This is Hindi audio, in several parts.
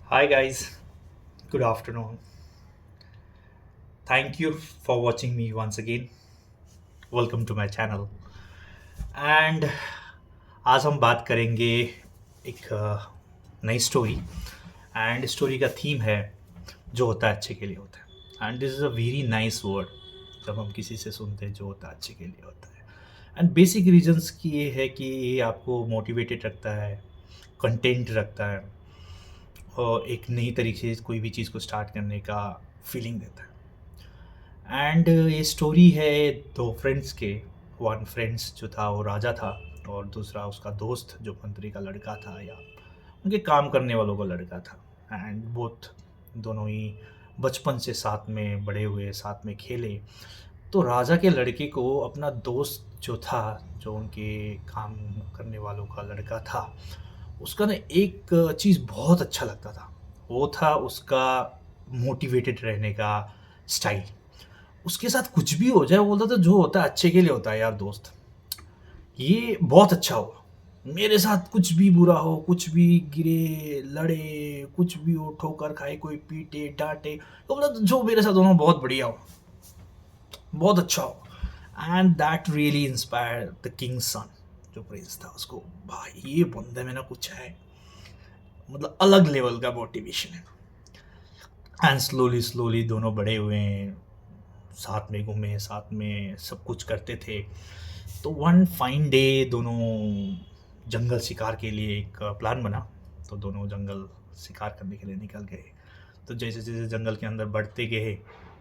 Hi guys, good afternoon. Thank you for watching me once again. Welcome to my channel. And आज हम बात करेंगे एक नई स्टोरी एंड स्टोरी का थीम है जो होता है अच्छे के लिए होता है and this is a very nice word जब हम किसी से सुनते हैं जो होता है अच्छे के लिए होता है एंड बेसिक रीजंस की ये है कि ये आपको मोटिवेटेड रखता है कंटेंट रखता है और एक नई तरीके से कोई भी चीज़ को स्टार्ट करने का फीलिंग देता है एंड ये स्टोरी है दो फ्रेंड्स के। वन फ्रेंड्स जो था वो राजा था और दूसरा उसका दोस्त जो मंत्री का लड़का था या उनके काम करने वालों का लड़का था। एंड बोथ दोनों ही बचपन से साथ में बड़े हुए, साथ में खेले। तो राजा के लड़के को अपना दोस्त जो था, जो उनके काम करने वालों का लड़का था, उसका ना एक चीज़ बहुत अच्छा लगता था। वो था उसका मोटिवेटेड रहने का स्टाइल। उसके साथ कुछ भी हो जाए, वो बोलता था जो होता है अच्छे के लिए होता है यार दोस्त। ये बहुत अच्छा हुआ। मेरे साथ कुछ भी बुरा हो, कुछ भी गिरे, लड़े, कुछ भी हो, ठोकर खाए, कोई पीटे, डाँटे, तो बोला जो मेरे साथ होना बहुत बढ़िया हो, बहुत अच्छा हो। And that really inspired the king's son, जो प्रिंस था उसको। भाई ये बंदे में ना कुछ है, मतलब अलग लेवल का मोटिवेशन है। एंड स्लोली दोनों बड़े हुए हैं, साथ में घूमे, साथ में सब कुछ करते थे। तो वन फाइन डे दोनों जंगल शिकार के लिए एक प्लान बना। तो दोनों जंगल शिकार करने के लिए निकल गए। तो जैसे जैसे जंगल के अंदर बढ़ते गए,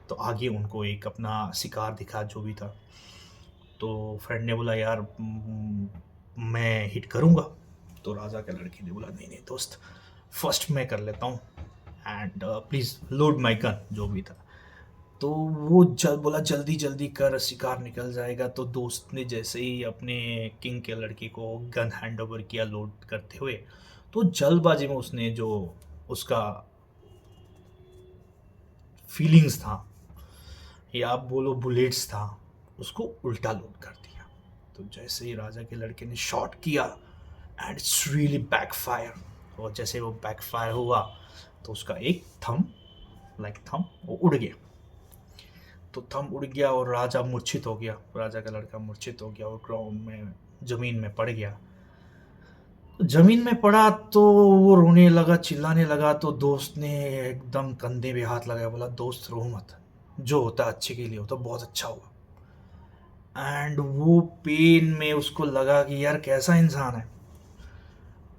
तो आगे उनको एक अपना शिकार दिखा जो भी था। तो फ्रेंड ने बोला यार मैं हिट करूँगा। तो राजा के लड़के ने बोला नहीं नहीं दोस्त, फर्स्ट मैं कर लेता हूँ and please load my gun, जो भी था। तो वो बोला जल्दी जल्दी कर, शिकार निकल जाएगा। तो दोस्त ने जैसे ही अपने किंग के लड़के को गन हैंड ओवर किया लोड करते हुए, तो जल्दबाजी में उसने जो उसका फीलिंग्स था या आप बोलो बुलेट्स था, उसको उल्टा लोड कर दिया। तो जैसे ही राजा के लड़के ने शॉट किया एंड इट्स रियली बैकफायर। और जैसे वो बैकफायर हुआ, तो उसका एक थंब, लाइक थंब, वो उड़ गया। तो थंब उड़ गया और राजा मूर्छित हो गया। राजा का लड़का मूर्छित हो गया और ग्राउंड में, ज़मीन में पड़ गया। तो ज़मीन में पड़ा तो वो रोने लगा, चिल्लाने लगा। तो दोस्त ने एकदम कंधे पे हाथ लगाया, बोला दोस्त रो मत, जो होता है अच्छे के लिए होता, बहुत अच्छा हुआ। एंड वो पेन में उसको लगा कि यार कैसा इंसान है,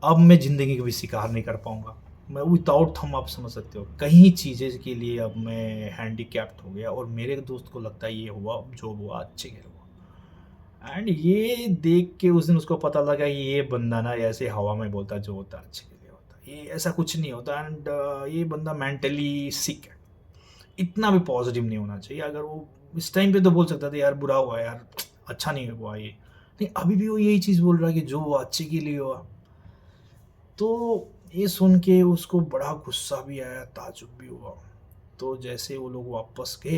अब मैं ज़िंदगी कभी शिकार नहीं कर पाऊँगा। मैं विदाउट थंब, आप समझ सकते हो, कई चीज़ें के लिए अब मैं हैंडीकैप्ड हो गया और मेरे दोस्त को लगता है ये हुआ, जो हुआ अच्छे के लिए हुआ। एंड ये देख के उस दिन उसको पता लगा ये बंदा ना ऐसे हवा में बोलता जो होता है अच्छे के लिए होता है, ये ऐसा कुछ नहीं होता। एंड ये बंदा मेंटली सिक है, इतना भी पॉजिटिव नहीं होना चाहिए। अगर वो इस टाइम पे तो बोल सकता था यार बुरा हुआ यार, अच्छा नहीं हुआ ये, नहीं अभी भी वो यही चीज़ बोल रहा है कि जो हुआ अच्छे के लिए हुआ। तो ये सुन के उसको बड़ा गुस्सा भी आया, ताज्जुब भी हुआ। तो जैसे वो लोग वापस गए,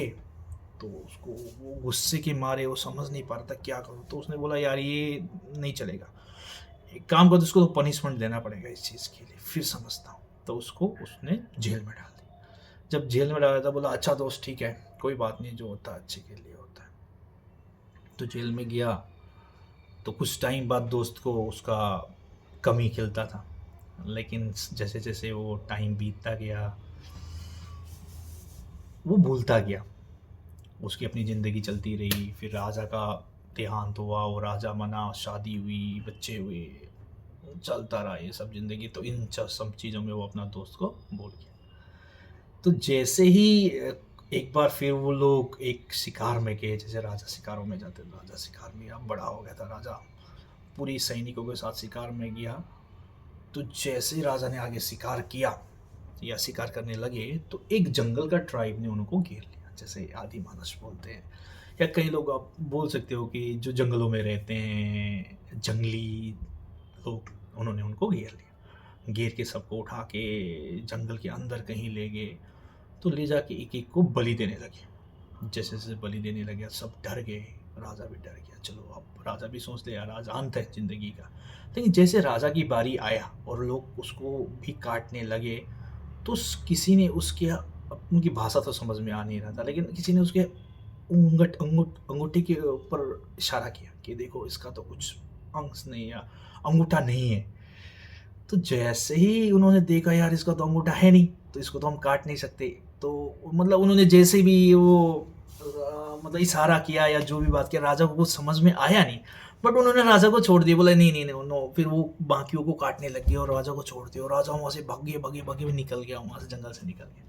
तो उसको वो गुस्से के मारे वो समझ नहीं पा रहा था क्या करूँ। तो उसने बोला यार ये नहीं चलेगा, एक काम करो, इसको तो पनिशमेंट देना पड़ेगा इस चीज़ के लिए, फिर समझता हूँ। तो उसको उसने जेल में डाल दिया। जब जेल में डाला था, बोला अच्छा दोस्त ठीक है, कोई बात नहीं, जो होता है अच्छे के लिए होता है। तो जेल में गया, तो कुछ टाइम बाद दोस्त को उसका कमी खिलता था। लेकिन जैसे जैसे वो टाइम बीतता गया, वो भूलता गया। उसकी अपनी ज़िंदगी चलती रही। फिर राजा का देहांत हुआ, वो राजा बना, शादी हुई, बच्चे हुए, चलता रहा ये सब ज़िंदगी। तो इन सब चीज़ों में वो अपना दोस्त को भूल गया। तो जैसे ही एक बार फिर वो लोग एक शिकार में गए, जैसे राजा शिकारों में जाते, तो राजा शिकार में अब बड़ा हो गया था राजा, पूरी सैनिकों के साथ शिकार में गया। तो जैसे ही राजा ने आगे शिकार किया या शिकार करने लगे, तो एक जंगल का ट्राइब ने उनको घेर लिया, जैसे आदि मानस बोलते हैं, या कई लोग आप बोल सकते हो कि जो जंगलों में रहते हैं, जंगली लोग, उन्होंने उनको घेर लिया। घेर के सबको उठा के जंगल के अंदर कहीं ले गए। तो ले जाके एक एक को बलि देने लगे। जैसे जैसे बलि देने लगे, सब डर गए, राजा भी डर गया। चलो अब राजा भी सोचते यार आज अंत है ज़िंदगी का। लेकिन जैसे राजा की बारी आया और लोग उसको भी काटने लगे, तो किसी ने उसके, उनकी भाषा तो समझ में आ नहीं रहा था, लेकिन किसी ने उसके अंगूठे के ऊपर इशारा किया कि देखो इसका तो कुछ अंश नहीं है, अंगूठा नहीं है। तो जैसे ही उन्होंने देखा यार इसका तो अंगूठा है नहीं, तो इसको तो हम काट नहीं सकते। तो मतलब उन्होंने जैसे भी वो मतलब इशारा किया या जो भी बात किया, राजा को कुछ समझ में आया नहीं। बट उन्होंने राजा को छोड़ दिया, बोला नहीं नहीं नहीं नो। फिर वो बाकियों को काटने लग गए और राजा को छोड़ दिया, और राजा वहां से भागे भागे भागे भी निकल गया, वहां से जंगल से निकल गया।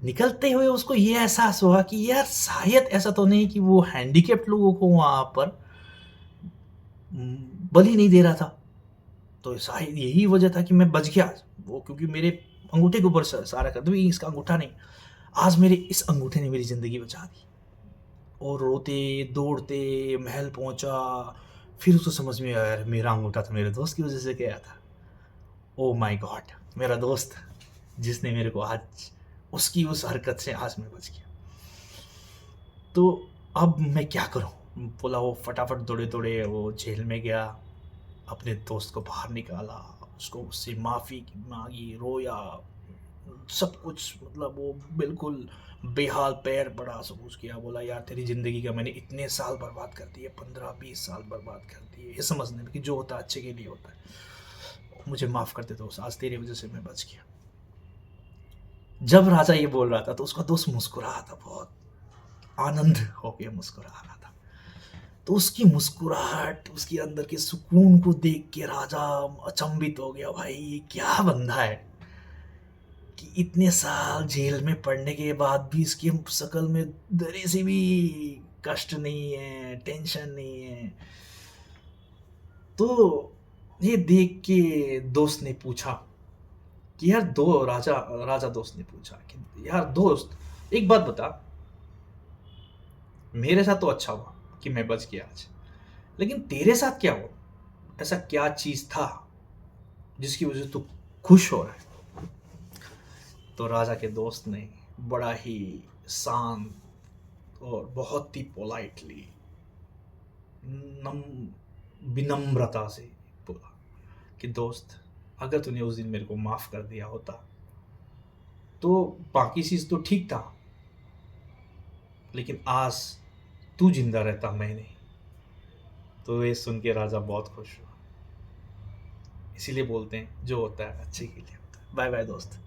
निकलते हुए उसको ये एहसास हुआ कि यार शायद ऐसा तो नहीं कि वो हैंडीकेप्ड लोगों को वहां पर बलि नहीं दे रहा था। तो शायद यही वजह था कि मैं बच गया वो, क्योंकि मेरे अंगूठे के ऊपर सारा कर दो, इसका अंगूठा नहीं। आज मेरे इस अंगूठे ने मेरी जिंदगी बचा दी। और रोते दौड़ते महल पहुंचा। फिर उसको समझ में आया यार मेरा अंगूठा तो मेरे दोस्त की वजह से गया था। ओ माय गॉड, मेरा दोस्त जिसने मेरे को आज, उसकी उस हरकत से आज मैं बच गया। तो अब मैं क्या करूं, बोला वो फटाफट दौड़े दौड़े वो जेल में गया, अपने दोस्त को बाहर निकाला, उसको उससे माफ़ी मांगी, रोया, सब कुछ। मतलब वो बिल्कुल बेहाल पैर पड़ा, सब कुछ किया। बोला यार तेरी ज़िंदगी का मैंने इतने साल बर्बाद कर दिए, 15-20 साल बर्बाद कर दिए ये समझने में कि जो होता है अच्छे के लिए होता है, मुझे माफ़ कर दे दोस्त, आज तेरी वजह से मैं बच गया। जब राजा ये बोल रहा था तो उसका दोस्त मुस्कुरा रहा था, बहुत आनंद हो गया मुस्कुरा रहा था। तो उसकी मुस्कुराहट, उसके अंदर के सुकून को देख के राजा अचंभित हो गया, भाई ये क्या बंदा है कि इतने साल जेल में पड़ने के बाद भी इसकी शक्ल में जरी सी भी कष्ट नहीं है, टेंशन नहीं है। तो ये देख के दोस्त ने पूछा कि यार दो राजा राजा दोस्त ने पूछा कि यार दोस्त एक बात बता, मेरे साथ तो अच्छा हुआ कि मैं बच गया आज, लेकिन तेरे साथ क्या हुआ, ऐसा क्या चीज था जिसकी वजह से तू खुश हो रहा है। तो राजा के दोस्त ने बड़ा ही शांत और बहुत ही पोलाइटली, नम विनम्रता से बोला कि दोस्त अगर तूने उस दिन मेरे को माफ कर दिया होता तो बाकी चीज तो ठीक था, लेकिन आज तू जिंदा रहता मैं नहीं। तो ये सुन के राजा बहुत खुश हुआ। इसीलिए बोलते हैं जो होता है अच्छे के लिए होता है। बाय बाय दोस्त।